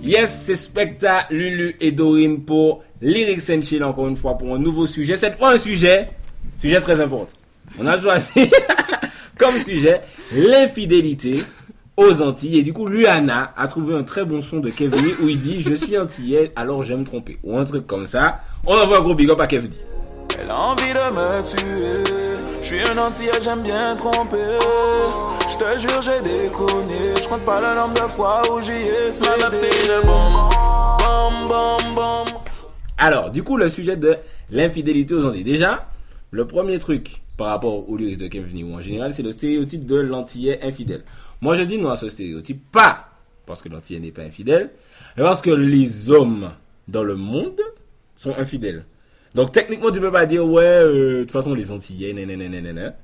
Yes, c'est Specta, Lulu et Dorine pour Lyrics and Chill encore une fois pour un nouveau sujet. Cette fois un sujet très important. On a choisi comme sujet l'infidélité aux Antilles. Et du coup, Luana a trouvé un très bon son de Kevni où il dit « Je suis antillais, alors j'aime tromper ». Ou un truc comme ça. On envoie un gros big up à Kevni. Elle a envie de me tuer. Je suis un antillais, j'aime bien tromper. Je te jure, j'ai déconné. Je compte pas le nombre de fois où j'y ai cédé. Ma meuf, c'est une bombe. Bombe, bombe, bombe. Alors, du coup, le sujet de l'infidélité aux Antilles. Déjà, le premier truc par rapport aux lyrics de Kevni ou en général, c'est le stéréotype de l'antillais infidèle. Moi, je dis non à ce stéréotype, pas parce que l'antillais n'est pas infidèle, mais parce que les hommes dans le monde sont infidèles. Donc, techniquement, tu peux pas dire, ouais, de toute façon, les Antillais, nanana.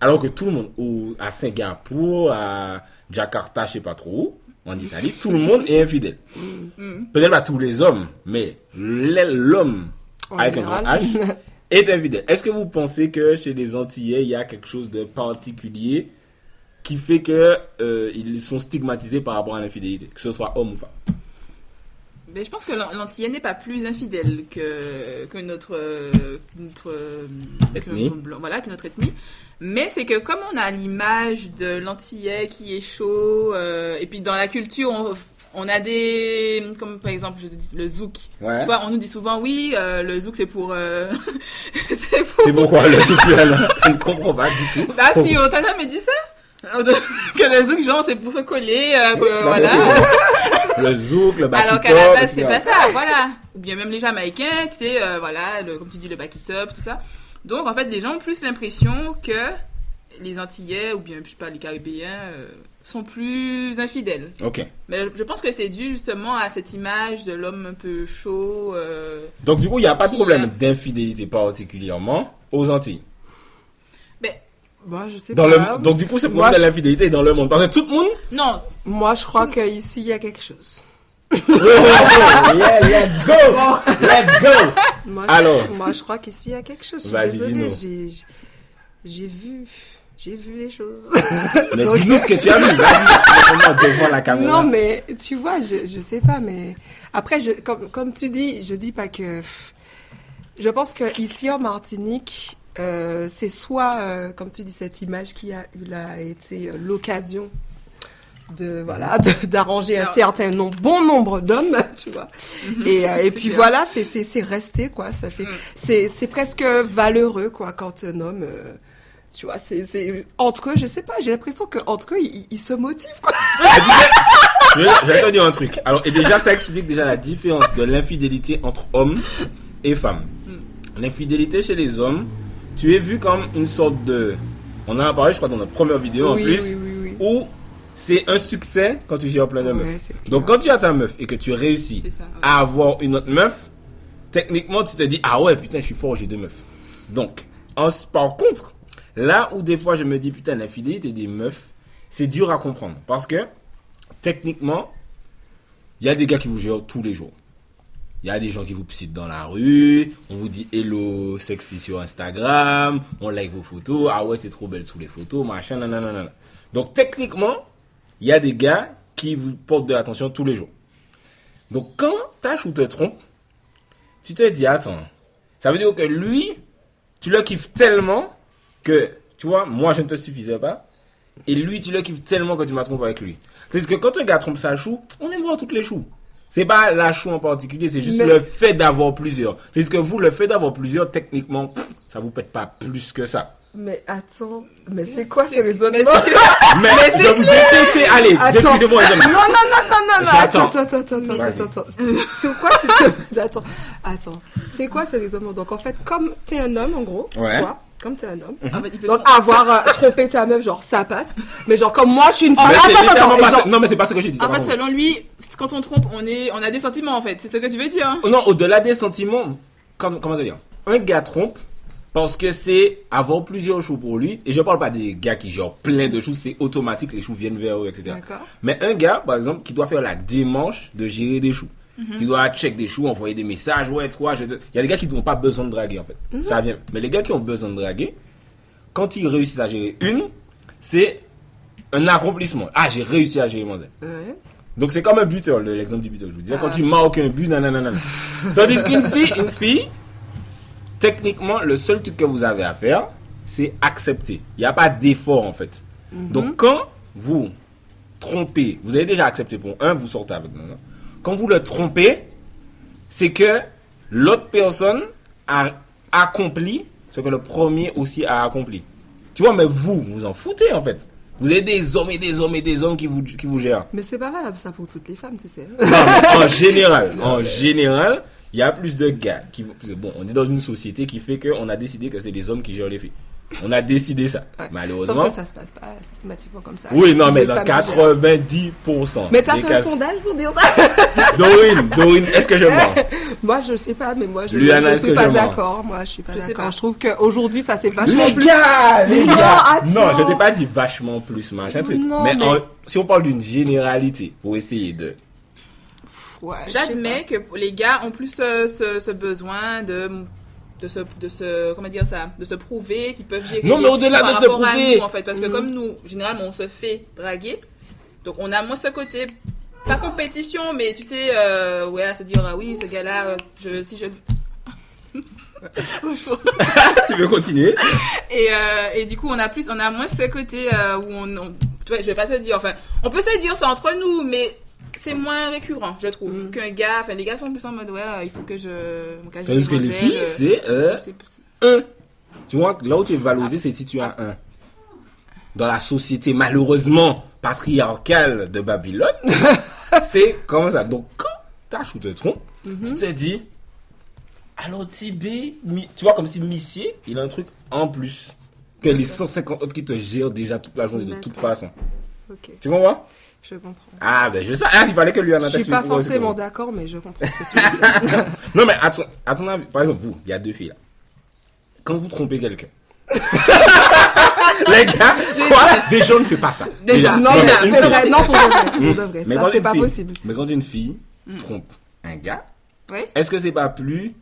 Alors que tout le monde, ou à Singapour, à Jakarta, je sais pas trop où, en Italie, tout le monde est infidèle. Peut-être pas tous les hommes, mais l'homme avec un grand H est infidèle. Est-ce que vous pensez que chez les Antillais, il y a quelque chose de particulier qui fait que ils sont stigmatisés par rapport à l'infidélité, que ce soit homme ou femme? Mais je pense que l'antillais n'est pas plus infidèle que notre ethnie. Que notre ethnie. Mais c'est que comme on a l'image de l'antillais qui est chaud, et puis dans la culture, on a des... Comme par exemple, je dis, le zouk. Ouais. On nous dit souvent, oui, le zouk c'est pour... C'est pourquoi le zouk, je ne comprends pas du tout. Ah si, on t'a jamais dit ça? Que le zouk, genre, c'est pour se coller, voilà. Le zouk, le back-it-up. Alors qu'à la base, c'est pas ça, voilà. Ou bien même les Jamaïcains, tu sais, voilà, comme tu dis, le back-it-up, tout ça. Donc, en fait, les gens ont plus l'impression que les Antillais, ou bien, je sais pas, les Caribéens, sont plus infidèles. Ok. Mais je pense que c'est dû justement à cette image de l'homme un peu chaud. Donc, du coup, il n'y a pas de problème d'infidélité particulièrement aux Antilles. Moi, je sais dans pas. Donc, du coup, c'est pour de l'infidélité dans le monde. Parce que tout le monde... Non. Moi, je crois qu'ici, il y a quelque chose. Yeah, let's go! Let's go! Moi, je crois qu'ici, il y a quelque chose. Je suis désolée, j'ai vu les choses. Mais donc... dis-nous ce que tu as vu. Vas-y, devant la caméra. Non, mais tu vois, je sais pas, mais après, comme tu dis, je dis pas que... Je pense que ici en Martinique... c'est soit, comme tu dis, cette image qui a été l'occasion d'arranger un certain bon nombre d'hommes, tu vois. Et puis bien. Voilà, c'est resté, quoi. Ça fait, c'est presque valeureux, quoi, quand un homme, tu vois, c'est entre eux, je sais pas, j'ai l'impression que entre eux, ils se motivent, quoi. J'allais te dire un truc. Alors, et déjà, ça explique déjà la différence de l'infidélité entre hommes et femmes. L'infidélité chez les hommes, tu es vu comme une sorte de... On en a parlé, je crois, dans notre première vidéo en plus, où c'est un succès quand tu gères plein de meufs. Donc, quand tu as ta meuf et que tu réussis à avoir une autre meuf, techniquement, tu te dis, ah ouais, putain, je suis fort, j'ai 2 meufs. Donc, par contre, là où des fois je me dis, putain, l'infidélité des meufs, c'est dur à comprendre. Parce que, techniquement, il y a des gars qui vous gèrent tous les jours. Il y a des gens qui vous citent dans la rue, on vous dit hello sexy sur Instagram, on like vos photos, ah ouais t'es trop belle sous les photos, machin, nanana. Donc techniquement, il y a des gars qui vous portent de l'attention tous les jours. Donc quand Tache ou te trompe, tu te dis attends, ça veut dire que lui, tu le kiffes tellement que, tu vois, moi je ne te suffisais pas, et lui tu le kiffes tellement que tu m'as trompé avec lui. C'est-à-dire que quand un gars trompe sa chou, on aime voir toutes les choux. C'est pas la chou en particulier, c'est juste le fait d'avoir plusieurs. C'est que vous, le fait d'avoir plusieurs, techniquement, ça vous pète pas plus que ça. Mais attends, mais c'est quoi ce raisonnement? Mais je vous ai pété, allez, excusez-moi. Non, attends. Sur quoi tu te... Attends. C'est quoi ce raisonnement? Donc en fait, comme t'es un homme, en gros, toi, comme t'es un homme, donc avoir trompé ta meuf, genre ça passe, mais genre comme moi je suis une femme. Attends. Non mais c'est pas ce que j'ai dit. En fait, selon lui, quand on trompe, on a des sentiments en fait. C'est ce que tu veux dire? Non, au-delà des sentiments, comment dire? Un gars trompe parce que c'est avoir plusieurs choux pour lui. Et je parle pas des gars qui genre plein de choux, c'est automatique, les choux viennent vers eux, etc. D'accord. Mais un gars, par exemple, qui doit faire la démarche de gérer des choux. Tu dois check des choux, envoyer des messages, il y a des gars qui n'ont pas besoin de draguer en fait. Ça vient. Mais les gars qui ont besoin de draguer, quand ils réussissent à gérer une, c'est un accomplissement. Ah, j'ai réussi à gérer mon zèle. Donc c'est comme un buteur, l'exemple du buteur. Je vous disais, quand tu marques un but, nanana. Tandis qu'une fille, techniquement, le seul truc que vous avez à faire, c'est accepter. Il n'y a pas d'effort en fait. Donc quand vous trompez, vous avez déjà accepté pour un, vous sortez avec nous. Quand vous le trompez, c'est que l'autre personne a accompli ce que le premier aussi a accompli. Tu vois, mais vous en foutez en fait. Vous avez des hommes et des hommes et des hommes qui vous gèrent. Mais c'est pas valable ça pour toutes les femmes, tu sais. Non, mais en général, il y a plus de gars qui... Bon, on est dans une société qui fait qu'on a décidé que c'est les hommes qui gèrent les filles. On a décidé ça. Ouais. Malheureusement. Sauf que ça se passe pas systématiquement comme ça. Oui, non, C'est mais des dans femmes 90%. Mais t'as des fait un cas- sondage pour dire ça? Dorine, est-ce que je mens? Moi, je sais pas, mais moi, je Luana, je est-ce suis que pas je mens? d'accord. Moi, je suis pas Je sais d'accord. pas. Je trouve qu'aujourd'hui, ça c'est vachement plus... Les gars! Non, attends. Non, je t'ai pas dit vachement plus, machin truc. Non, mais mais- si on parle d'une généralité, pour essayer de... Ouais, je sais J'admets que les gars ont plus ce besoin de comment dire ça, de se prouver qu'ils peuvent gérer Non, mais les au-delà filles de par se rapport à prouver. nous, en fait, parce que comme nous, généralement, on se fait draguer, donc on a moins ce côté, pas compétition, mais tu sais, ouais, à se dire, ah oui, ce gars-là, si je... Tu veux continuer? Et du coup, on a moins ce côté où tu vois, je vais pas te dire, enfin, on peut se dire ça entre nous, mais c'est moins récurrent, je trouve, qu'un gars, enfin, les gars sont plus en mode, ouais, il faut que je m'engage. Parce que les filles, c'est un. Tu vois, là où tu es valorisé, c'est si tu as un. Dans la société, malheureusement, patriarcale de Babylone, c'est comme ça. Donc, quand ta chou te trompe, tu te dis, alors Tibé, tu vois, comme si Missier, il a un truc en plus que les 150 autres qui te gèrent déjà toute la journée de toute façon. Ok, Tu comprends? je comprends. Ah, ben je sais. Ah, il fallait que lui en a Je suis pas forcément d'accord, mais je comprends ce que tu veux dire. Non, mais à ton avis, par exemple, vous, il y a deux filles là. Quand vous trompez quelqu'un, les gars, quoi? Déjà, on ne fait pas ça. Déjà, Non, mais mais une c'est fille- vrai, non, pour de vrai. Mais Ça, quand c'est une pas fille- possible. Mais quand une fille trompe un gars, Ouais. est-ce que c'est pas plus,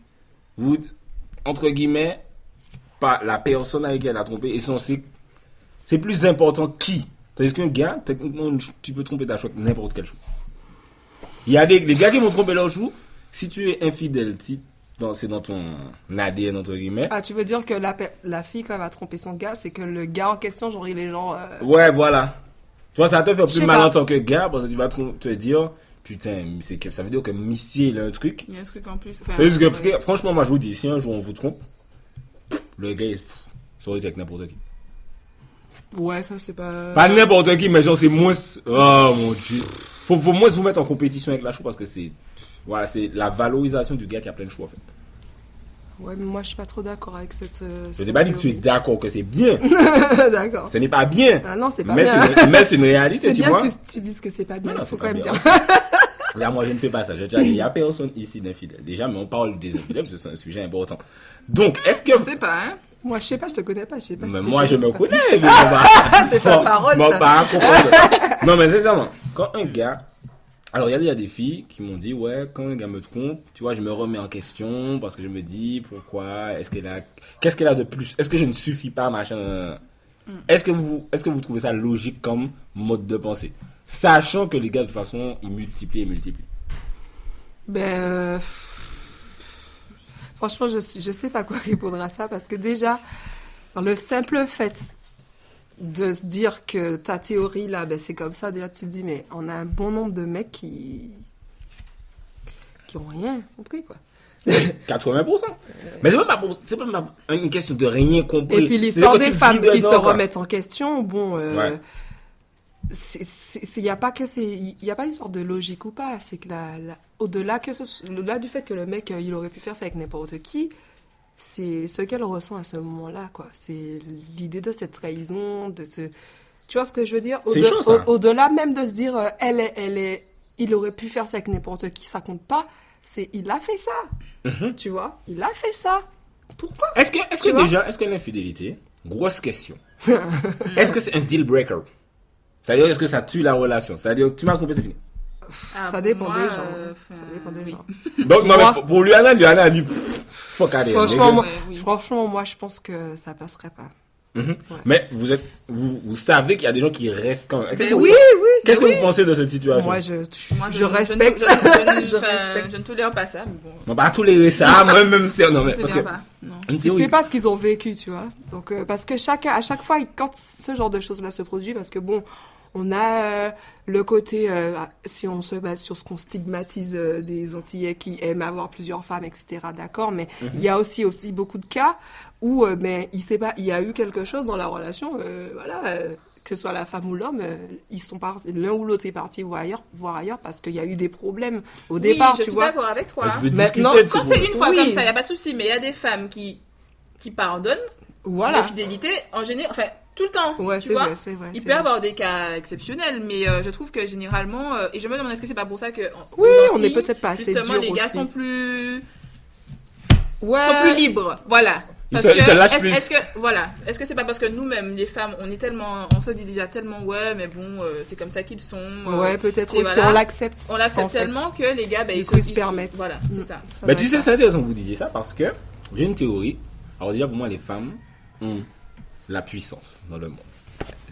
vous, entre guillemets, pas la personne avec qui elle a trompé est censée, c'est plus important qui? Tandis qu'un gars, techniquement, tu peux tromper ta chou avec n'importe quel chou. Il y a les gars qui vont tromper leur chou, si tu es infidèle, c'est dans ton ADN, entre guillemets. Ah, tu veux dire que la fille, quand elle va tromper son gars, c'est que le gars en question, genre, il est genre... Ouais, voilà. Tu vois, ça te fait Je plus sais mal pas. en tant que gars, parce que tu vas te dire, putain, ça veut dire que Missy, il a un truc. Il y a un truc en plus. Enfin, Tandis que, ouais. frère, franchement, moi, je vous dis, si un jour on vous trompe, le gars, ça aurait été avec n'importe qui. Ouais, ça, c'est pas... Pas n'importe qui, mais genre, c'est moins. Oh mon dieu. Faut moins vous mettre en compétition avec la chou parce que c'est. Voilà, c'est la valorisation du gars qui a plein de choix, en fait. Ouais, mais moi, je suis pas trop d'accord avec cette... Je t'ai pas dit que tu es d'accord que c'est bien. D'accord. Ce n'est pas bien. Ah non, c'est pas mais bien. mais c'est une réalité, C'est tu bien vois. que tu dises que c'est pas bien, Non, il faut c'est quand pas même bien. dire. Regarde, moi, je ne fais pas ça. Je te dis, il n'y a personne ici d'infidèle. Déjà, mais on parle des infidèles parce que c'est un sujet important. Donc, est-ce que. Je sais pas, hein. Moi, je sais pas, je te connais pas, je sais pas. Mais si t'es moi, je fait me ou pas. connais. Mais on va- C'est ta parole, on ça. va comprendre. Non, mais sincèrement, quand un gars. Alors, il y a des filles qui m'ont dit, ouais, quand un gars me trompe, tu vois, je me remets en question parce que je me dis, pourquoi, qu'est-ce qu'elle a de plus? Est-ce que je ne suffis pas, machin? Est-ce que vous trouvez ça logique comme mode de pensée? Sachant que les gars, de toute façon, ils multiplient et multiplient. Ben, franchement, je sais pas quoi répondre à ça parce que déjà, le simple fait de se dire que ta théorie là, ben c'est comme ça, déjà tu te dis, mais on a un bon nombre de mecs qui ont rien compris, quoi. 80%. Mais c'est pas une question de rien compris. Et puis l'histoire C'est-à-dire des que tu femmes vis qui se dedans, quoi. remettent en question, bon, Ouais. il y a pas l'histoire de logique ou pas, c'est que au-delà du fait que le mec il aurait pu faire ça avec n'importe qui, c'est ce qu'elle ressent à ce moment-là, quoi. C'est l'idée de cette trahison, tu vois ce que je veux dire? C'est chaud, ça. Au-delà même de se dire il aurait pu faire ça avec n'importe qui, ça compte pas. Il a fait ça. Tu vois? Il a fait ça. Pourquoi? Est-ce Tu vois? est-ce que l'infidélité, grosse question, est-ce que c'est un deal breaker? C'est-à-dire, est-ce que ça tue la relation? C'est-à-dire, tu m'as trompé, c'est fini. Ah, Ça dépend moi, des gens. enfin, Ça dépend des oui. gens. Donc, non, Moi- mais pour Luana a dit, fuck out of here, Franchement, nigga. moi, Ouais, oui. franchement, moi, je pense que ça passerait pas. Mais vous savez qu'il y a des gens qui restent quand même. Ben oui, Qu'est-ce que vous pensez de cette situation? Moi, Moi, je respecte. Je respecte. ne tolère pas ça, mais bon. On va pas tolérer ça, moi-même, c'est... Non, mais Je ne parce tolère que... pas. Non. Une Tu théorie. sais pas ce qu'ils ont vécu, tu vois. Donc, parce que à chaque fois, quand ce genre de choses-là se produit, parce que bon, on a le côté, si on se base sur ce qu'on stigmatise des Antillais qui aiment avoir plusieurs femmes, etc. D'accord, mais il y a aussi beaucoup de cas où, mais il y a eu quelque chose dans la relation, que ce soit la femme ou l'homme, ils sont partis, l'un ou l'autre est parti voir ailleurs parce qu'il y a eu des problèmes au départ, je tu suis vois. d'accord avec toi. Mais je peux Maintenant, discuter de ces Quand c'est problèmes. une fois Oui. comme ça, il n'y a pas de souci, mais il y a des femmes qui pardonnent Voilà. l'infidélité en général, enfin, tout le temps. Ouais, tu c'est vois. vrai, c'est vrai. Il c'est peut y vrai. avoir des cas exceptionnels, mais je trouve que généralement, et je me demande est-ce que c'est pas pour ça que Oui, aux on est Antilles, peut-être pas assez justement, dur les gars aussi. sont plus Ouais. libres, voilà. Ils se lâchent plus. Est-ce que c'est pas parce que nous-mêmes, les femmes, on se dit déjà tellement, ouais, mais bon, c'est comme ça qu'ils sont. Ouais, peut-être c'est- aussi, voilà. on l'accepte. On l'accepte en fait. tellement que les gars, Du coup, ils se permettent. Voilà, c'est ça. Ça Mais doit tu sais, être c'est intéressant que vous disiez ça parce que j'ai une théorie. Alors déjà, pour moi, les femmes ont la puissance dans le monde.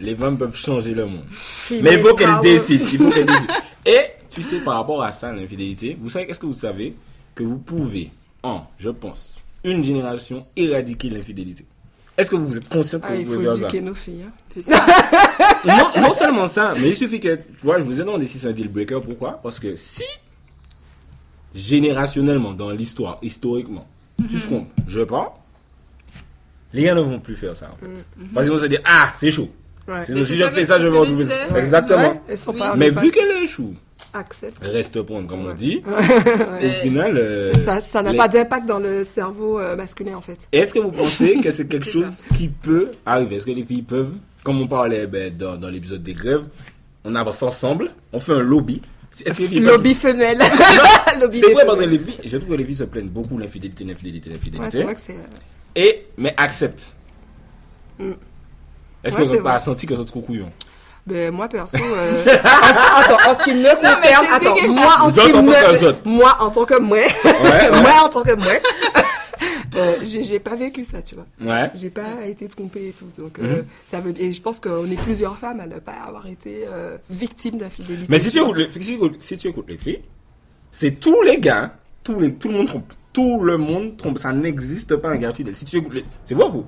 Les femmes peuvent changer le monde. ça. Mais il faut qu'elles Bravo. décident. Il faut qu'elles décident. Et tu sais, par rapport à ça, l'infidélité, vous savez, qu'est-ce que vous savez? Que vous pouvez, je pense, une génération éradiquer l'infidélité. Est-ce que vous êtes conscient que Ah, vous il pouvez faut faire ça? éduquer nos filles. Hein. C'est ça. Non seulement ça, mais il suffit que, tu vois, je vous ai demandé si c'est un deal breaker. Pourquoi? Parce que si, générationnellement, dans l'histoire, historiquement, tu te trompes, je pense, les gars ne vont plus faire ça, en fait. Parce qu'ils vont se dire, ah, c'est chaud. Ouais. C'est Mais ça, si c'est je ça fais que- ça, c'est je ce vais que je retrouver. disais. Exactement. Ouais, elles sont Oui. pas. Mais vu qu'elle échoue, Accepte. reste prendre, comme on dit, au Mais- final. Ça n'a les- pas d'impact dans le cerveau masculin en fait. Est-ce que vous pensez que c'est quelque C'est chose qui peut arriver? Est-ce que les filles peuvent, comme on parlait dans l'épisode des grèves, on avance ensemble, on fait un lobby. Est-ce que les filles Lobby femelle. Lobby peuvent... C'est des vrai parce que femelles. les filles, je trouve que les filles se plaignent beaucoup l'infidélité. Ouais, c'est vrai que c'est. Mais acceptent. Mm. Est-ce Ouais, que vous c'est n'avez pas vrai. senti que c'est trop couillon? Ben moi perso, attends, en ce qui me concerne, c'est attends, dégueulasse. moi en Vous ce qui autres en tant que me, autres. moi en tant que moi, Ouais. moi en tant que moi, j'ai pas vécu ça, tu vois. Ouais. J'ai pas été trompée et tout, donc Mhm. ça veut, et je pense qu'on est plusieurs femmes à ne pas avoir été victimes d'infidélité. Mais si tu vois. écoutes si tu écoutes les filles, c'est tous les gars, tout le monde trompe. Tout le monde trompe. Ça n'existe pas un gars fidèle. Si tu écoutes c'est vrai vous.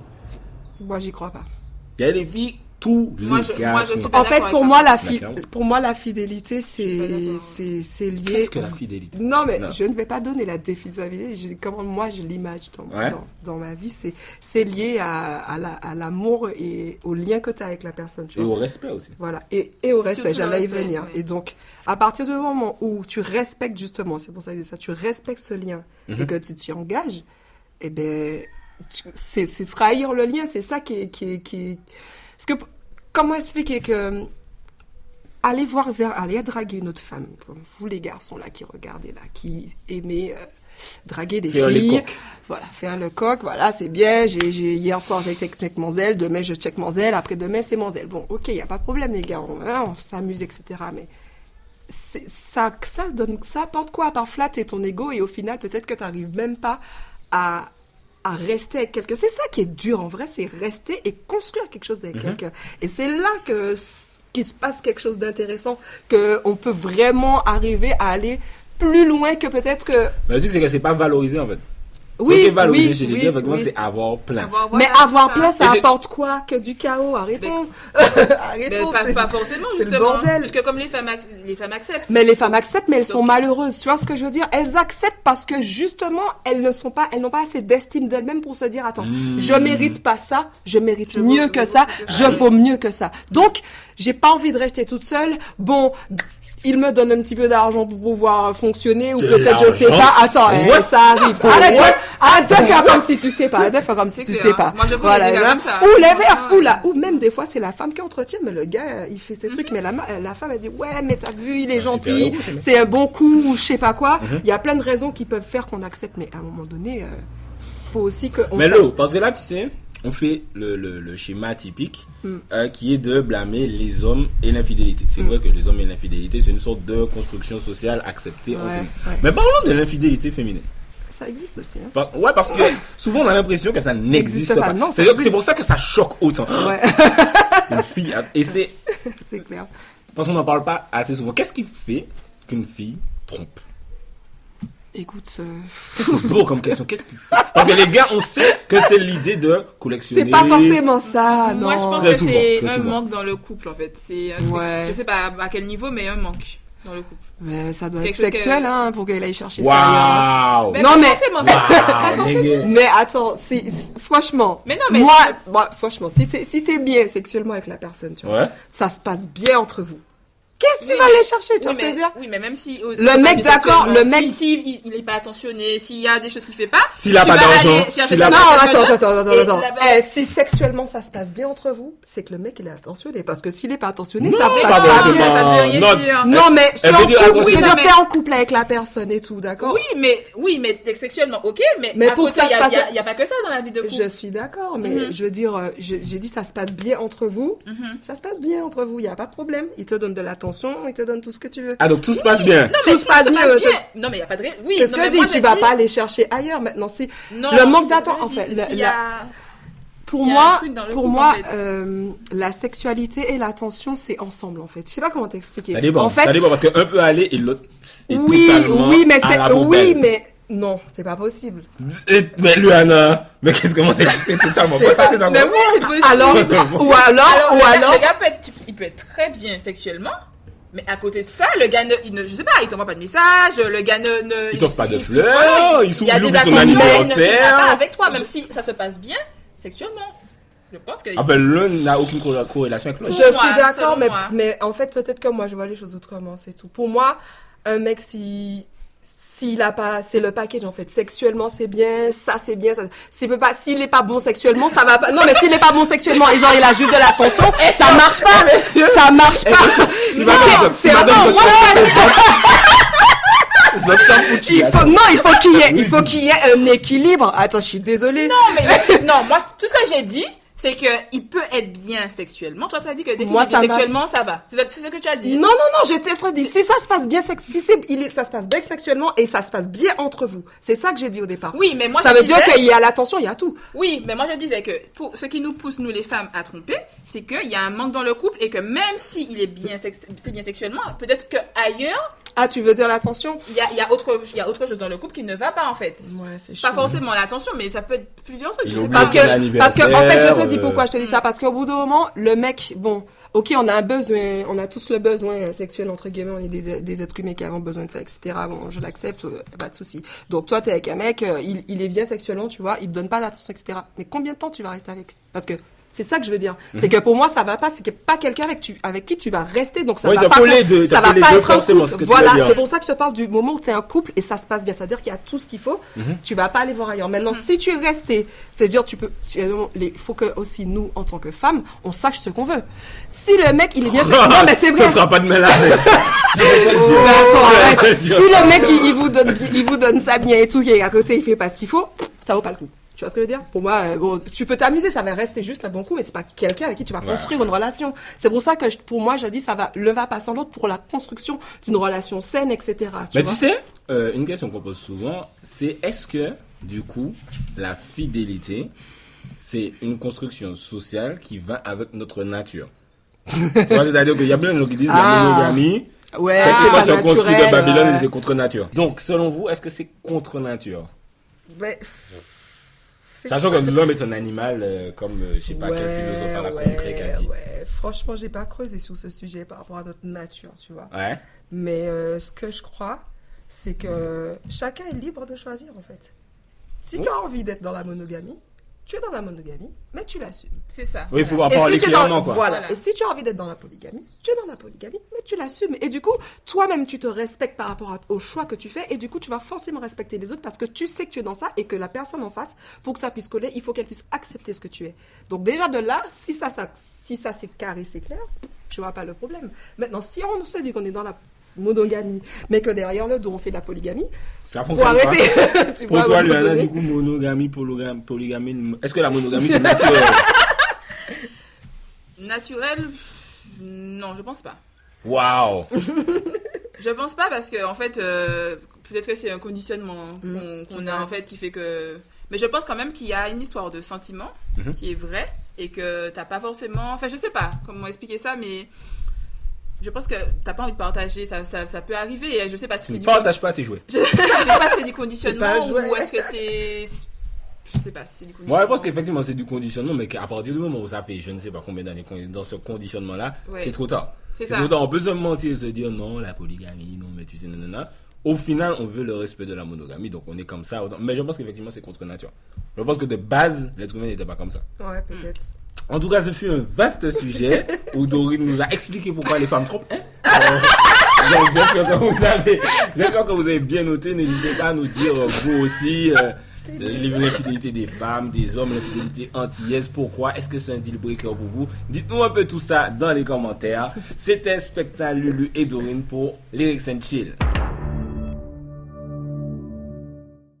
Moi j'y crois pas. Il y a des filles, tous Moi, les je gars suis trompent. pas En fait, d'accord pour avec moi, D'accord. pour moi, la fidélité, suis pas d'accord. c'est lié. Qu'est-ce que la fidélité? Non, mais Non. je ne vais pas donner la définition de la fidélité. Comment moi, je l'image Ouais. dans ma vie. C'est lié à l'amour et au lien que tu as avec la personne. Tu Et vois. au respect aussi. Voilà. Et au C'est respect, surtout le j'allais y respect, venir. ouais. Et donc, à partir du moment où tu respectes justement, c'est pour ça que je dis ça, tu respectes ce lien et que tu t'y engages, eh ben, c'est trahir le lien. C'est ça qui est... Parce que, comment expliquer que aller draguer une autre femme, comme vous les garçons là qui regardez là, qui aimez draguer des Faire les filles, coqs. voilà, faire le coq, voilà, c'est bien. Hier soir j'ai été avec Manzel, demain je check Manzel, après demain c'est Manzel. Bon, ok, y a pas de problème les gars, on s'amuse, etc. Mais ça apporte quoi à part flatter ton ego et au final peut-être que tu n'arrives même pas à rester avec quelqu'un. C'est ça qui est dur en vrai, c'est rester et construire quelque chose avec quelqu'un. Et c'est là qu'il se passe quelque chose d'intéressant, qu'on peut vraiment arriver à aller plus loin que peut-être que... Mais le truc, c'est que c'est pas valorisé en fait. Oui, Ce qui est valorisé oui, chez les oui, gars, effectivement, oui. c'est avoir plein. Mais avoir plein, ça Et c'est- apporte quoi? Que du chaos, arrêtons. Mais Arrêtons, pas forcément, c'est le justement. bordel. Parce que comme les femmes acceptent. Mais les femmes acceptent, mais elles sont Donc- malheureuses. Tu vois ce que je veux dire? Elles acceptent parce que justement, elles n'ont pas assez d'estime d'elles-mêmes pour se dire, attends, je mérite pas ça, je mérite mieux que ça, je vaux mieux que ça. Donc, j'ai pas envie de rester toute seule. Bon, il me donne un petit peu d'argent pour pouvoir fonctionner, ou De peut-être je sais l'argent? pas. Attends, What? ça arrive. Arrête de faire comme si tu sais pas. Arrête de faire comme si C'est tu clair. sais pas. Moi, je connais des gars là. comme ça. Ou l'inverse, Franchement, ou même des fois, c'est la femme qui entretient, mais le gars, il fait ses trucs, mais la femme, elle dit, ouais, mais t'as vu, il est gentil, super-héros, jamais. c'est un bon coup, ou je sais pas quoi. Il y a plein de raisons qui peuvent faire qu'on accepte, mais à un moment donné, faut aussi qu'on Mais sache. là, parce que là, tu sais, on fait le schéma typique qui est de blâmer les hommes et l'infidélité. C'est vrai que les hommes et l'infidélité, c'est une sorte de construction sociale acceptée. Ouais, ensemble. ouais. Mais parlons de l'infidélité féminine. Ça existe aussi, hein. Ouais, parce que souvent on a l'impression que ça n'existe pas. Non, ça C'est-à-dire que c'est existe. pour ça que ça choque autant. Ouais, Une fille, et c'est c'est clair. Parce qu'on n'en parle pas assez souvent. Qu'est-ce qui fait qu'une fille trompe? Écoute, C'est beau comme question. Qu'est-ce qui fait? Parce que les gars, on sait que c'est l'idée de collectionner. c'est pas forcément ça, non. Moi, je pense Très que souvent, c'est très un souvent. manque dans le couple, en fait. C'est un truc, Ouais. je sais pas à quel niveau, mais un manque dans le couple. Mais ça doit être Quelque chose sexuel, que- hein, pour qu'elle aille chercher ça. ailleurs. Waouh! Mais Non, pas mais- forcément, pas Waouh, forcément. nigga. Mais attends, franchement. Mais non, mais- moi, franchement, si t'es bien sexuellement avec la personne, tu vois, Ouais. ça se passe bien entre vous. Qu'est-ce que Oui, tu vas mais- aller chercher, tu vois Oui, ce que je veux dire? oui, mais même si... Le mec, d'accord, le mec- il est pas attentionné, s'il y a des choses qu'il fait pas... S'il a tu pas vas d'argent, aller chercher s'il ça a Non, dans pas- cette attends, personne-là, et attends. là-bas- Si sexuellement ça se passe bien entre vous, c'est que le mec il est attentionné. Parce que s'il est pas attentionné, Non, ça se pas passe pas forcément. bien. ça veut rien Non. dire. Non, mais tu es Elle en veut dire couple, attentionné. je veux dire, Mais- t'es en couple avec la personne et tout, d'accord? Oui, mais sexuellement, ok, mais Mais à pour côté, que ça il y se a- passe- il y a- il y a pas que ça dans la vie de couple. Je suis d'accord, mais je veux dire, j'ai dit ça se passe bien entre vous. Ça se passe bien entre vous, il y a pas de problème. Il te donne de l'attention, il te donne tout ce que tu veux. Ah, donc tout se passe bien. Non, mais Tout si se passe ça bien, passe je- bien. Non, mais il y a pas de... Oui, C'est ce non, que mais je dis, moi, tu vas dis- pas aller chercher ailleurs maintenant. Si Non, le manque c'est ce que d'attente, je en dis, fait, c'est la- s'il y a- pour s'il y a un moi, truc dans le pour couple, moi, en fait. la sexualité et l'attention, c'est ensemble en fait. Je sais pas comment t'expliquer. Ça dépend. En fait, Ça dépend parce qu'un peut aller et l'autre est oui, totalement oui, mais à c'est, la oui, poubelle. mais non, c'est pas possible. Mais Luana, mais qu'est-ce que c'est totalement C'est pas ça, pas- totalement. Mais oui, c'est possible. Alors, ou alors, le gars peut être, il peut être très bien sexuellement, mais à côté de ça, le gars je sais pas, il t'envoie pas de message, le gars Il t'offre pas de voilà, fleurs, il y a s'oublie des ton attentions, il ne va anniversaire. pas avec toi, même si ça se passe bien sexuellement. Je pense que. Ah ben l'un n'a aucune corrélation avec je l'autre. Selon suis moi, d'accord, selon moi. mais en fait, peut-être que moi, je vois les choses autrement, c'est tout. Pour moi, un mec, s'il a pas, c'est le package en fait. Sexuellement, c'est bien, ça c'est bien. S'il est pas bon sexuellement, ça va pas. Non, mais s'il est pas bon sexuellement et genre il a juste de l'attention, ça marche pas. Ça marche pas. Tu vas Non, comme ça, c'est tu vas vraiment comme moi. Zop sans foutu, Il attends. faut qu'il y ait un équilibre. Attends, je suis désolée. Non, mais non, moi, tout ça que j'ai dit, c'est que il peut être bien sexuellement. Toi, tu as dit que dès qu'il Moi, est bien ça m'a- sexuellement, ça va. C'est ce que tu as dit. Non, j'ai peut-être dit, si ça se passe bien, ça se passe bien sexuellement et ça se passe bien entre vous. C'est ça que j'ai dit au départ. Oui, mais moi, Ça je veut dire disais- qu'il y a l'attention, il y a tout. Oui, mais moi je disais que pour ce qui nous pousse, nous les femmes, à tromper, c'est qu'il y a un manque dans le couple et que même s'il est bien, c'est bien sexuellement, peut-être qu'ailleurs, Ah, tu veux dire l'attention? il y a autre chose dans le couple qui ne va pas en fait. Ouais, c'est Pas forcément l'attention, mais ça peut être plusieurs trucs. Il Je sais oublie pas. Parce son que, en fait, je te dis anniversaire, pourquoi je te dis ça. Parce qu'au bout d'un moment, le mec, bon, ok, on a un besoin, on a tous le besoin sexuel, entre guillemets, on est des êtres humains qui avons besoin de ça, etc. Bon, je l'accepte, pas de souci. Donc, toi, t'es avec un mec, il est bien sexuellement, tu vois, il te donne pas l'attention, etc. Mais combien de temps tu vas rester avec? Parce que, c'est ça que je veux dire. C'est que pour moi, ça va pas, c'est que pas quelqu'un avec qui tu vas rester, donc ça Oui, va t'as pas, fait les deux, ça t'as va fait les pas deux être un forcément, couple. ce que tu Voilà, veux dire. c'est pour ça que je te parle du moment où t'es un couple et ça se passe bien. C'est-à-dire qu'il y a tout ce qu'il faut, tu vas pas aller voir ailleurs. Maintenant, si tu es resté, c'est-à-dire il faut que aussi nous, en tant que femmes, on sache ce qu'on veut. Si le mec, il est bien, non mais c'est vrai. Ce sera pas de mal avec. Oh, attends, arrête. Si le mec, il vous donne ça bien et tout, qui est à côté, il fait pas ce qu'il faut, ça vaut pas le coup. Tu vois ce que je veux dire? Pour moi, bon, tu peux t'amuser, ça va rester juste un bon coup, mais c'est pas quelqu'un avec qui tu vas construire une relation. C'est pour ça que pour moi, je dis, ça va, l'un va pas sans l'autre pour la construction d'une relation saine, etc. Mais vois? tu sais, une question qu'on pose souvent, c'est est-ce que, du coup, la fidélité, c'est une construction sociale qui va avec notre nature? Tu vois, c'est-à-dire qu'il y a plein de gens qui disent la monogamie, Ouais, c'est pas pas se construit de naturel, Babylone ouais. et c'est contre nature. Donc, selon vous, est-ce que c'est contre nature? Mais, Sachant que l'homme est un animal, comme, je sais pas quel philosophe à la con grec a dit. Ouais, franchement, j'ai pas creusé sur ce sujet par rapport à notre nature, tu vois. Ouais. Mais ce que je crois, c'est que chacun est libre de choisir, en fait. Si tu as envie d'être dans la monogamie, tu es dans la monogamie, mais tu l'assumes. C'est ça. Oui, il faut Voilà. pas parler tu es clairement, quoi. Voilà. Et si tu as envie d'être dans la polygamie, tu es dans la polygamie, mais tu l'assumes. Et du coup, toi-même, tu te respectes par rapport au choix que tu fais. Et du coup, tu vas forcément respecter les autres parce que tu sais que tu es dans ça et que la personne en face, pour que ça puisse coller, il faut qu'elle puisse accepter ce que tu es. Donc déjà de là, si ça c'est carré, c'est clair, je vois pas le problème. Maintenant, si on se dit qu'on est dans la monogamie, mais que derrière le dos, on fait de la polygamie, Ça faut fonctionne pas. arrêter. Tu Pour vois, toi, à un moment Luana, donné. du coup, monogamie, polygamie, est-ce que la monogamie, c'est naturel? Naturel, non, je pense pas. Waouh! Je pense pas parce que en fait, peut-être que c'est un conditionnement qu'on a en fait qui fait que. Mais je pense quand même qu'il y a une histoire de sentiment qui est vraie et que t'as pas forcément. Enfin, je sais pas comment expliquer ça, mais je pense que t'as pas envie de partager, ça peut arriver. Et je sais pas si Tu c'est ne du partages pas tes jouets. je sais pas si c'est du C'est pas conditionnement un jouet. ou est-ce que c'est. Je sais pas si c'est du conditionnement. Moi, je pense qu'effectivement, c'est du conditionnement, mais qu'à partir du moment où ça fait je ne sais pas combien d'années qu'on est dans ce conditionnement-là, Ouais. c'est trop tard. C'est C'est ça. trop tard. On peut se mentir et se dire non, la polygamie, non, mais tu sais, nanana. Au final, on veut le respect de la monogamie, donc on est comme ça. Mais je pense qu'effectivement, c'est contre nature. Je pense que de base, l'être humain n'était pas comme ça. Ouais, peut-être. En tout cas, ce fut un vaste sujet où Dorine nous a expliqué pourquoi les femmes trompent. Donc, j'espère que vous avez bien noté. N'hésitez pas à nous dire, vous aussi, l'infidélité des femmes, des hommes, l'infidélité antillaise. Pourquoi? Est-ce que c'est un deal breaker pour vous? Dites-nous un peu tout ça dans les commentaires. C'était Specta, Lulu et Dorine pour Lyrics and Chill.